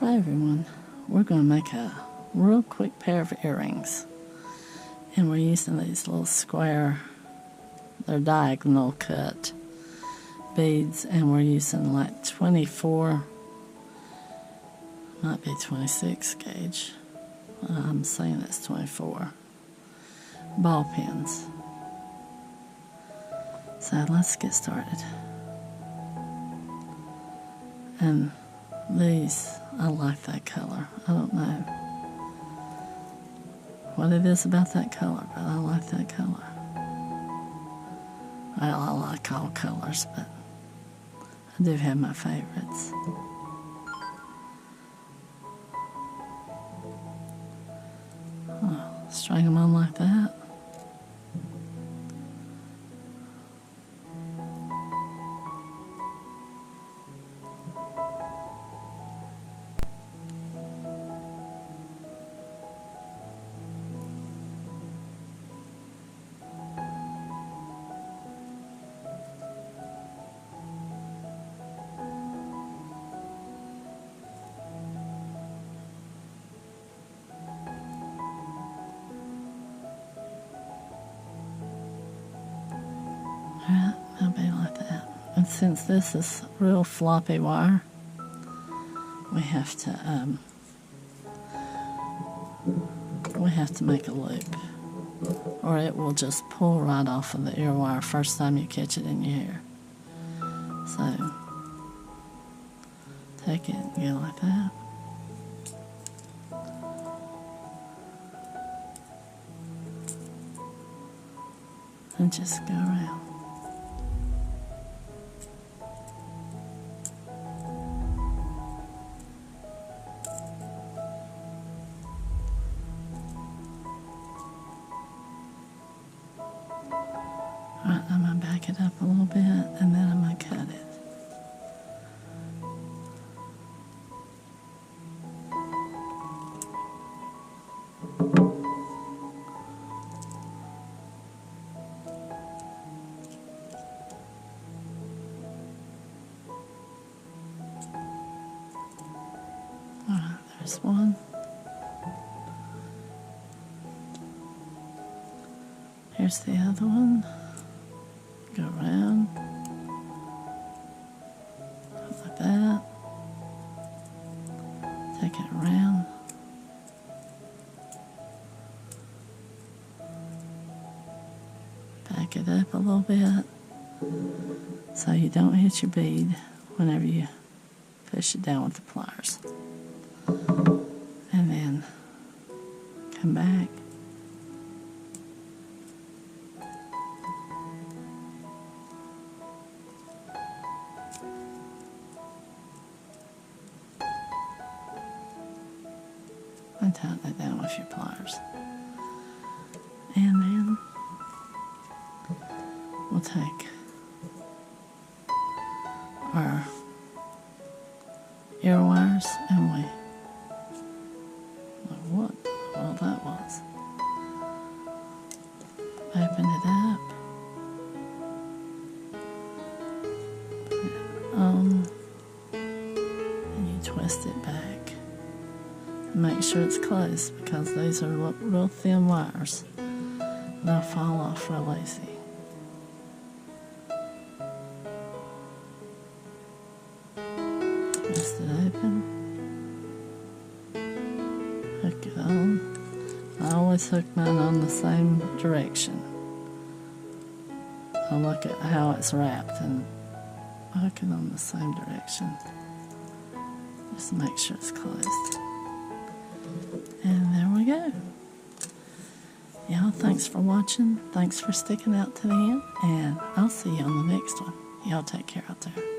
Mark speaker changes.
Speaker 1: Hi everyone, we're going to make a real quick pair of earrings, and we're using these little square, they're diagonal cut beads, and we're using like 24, might be 26 gauge, I'm saying it's 24 ball pins. So let's get started. And these, I like that color. I don't know what it is about that color, but I like that color. Well, I like all colors, but I do have my favorites. Oh, string them on like that. Alright, that'll be like that. And since this is real floppy wire, we have to make a loop, or it will just pull right off of the ear wire first time you catch it in your hair. So take it and go like that. And just go around. Alright, I'm going to back it up a little bit, and then I'm going to cut it. Alright, there's one. Here's the other one. Go around. Like that. Take it around. Back it up a little bit so you don't hit your bead whenever you push it down with the pliers. And then come back. And tighten it down with your pliers. And then we'll take our ear wires and we, what all that was. Open it up. Put it on. And you twist it back. Make sure it's closed because these are real thin wires. They'll fall off real easy. Twist it open. Hook it on. I always hook mine on the same direction. I look at how it's wrapped and hook it on the same direction. Just to make sure it's closed. And there we go. Y'all, thanks for watching. Thanks for sticking out to the end. And I'll see you on the next one. Y'all take care out there.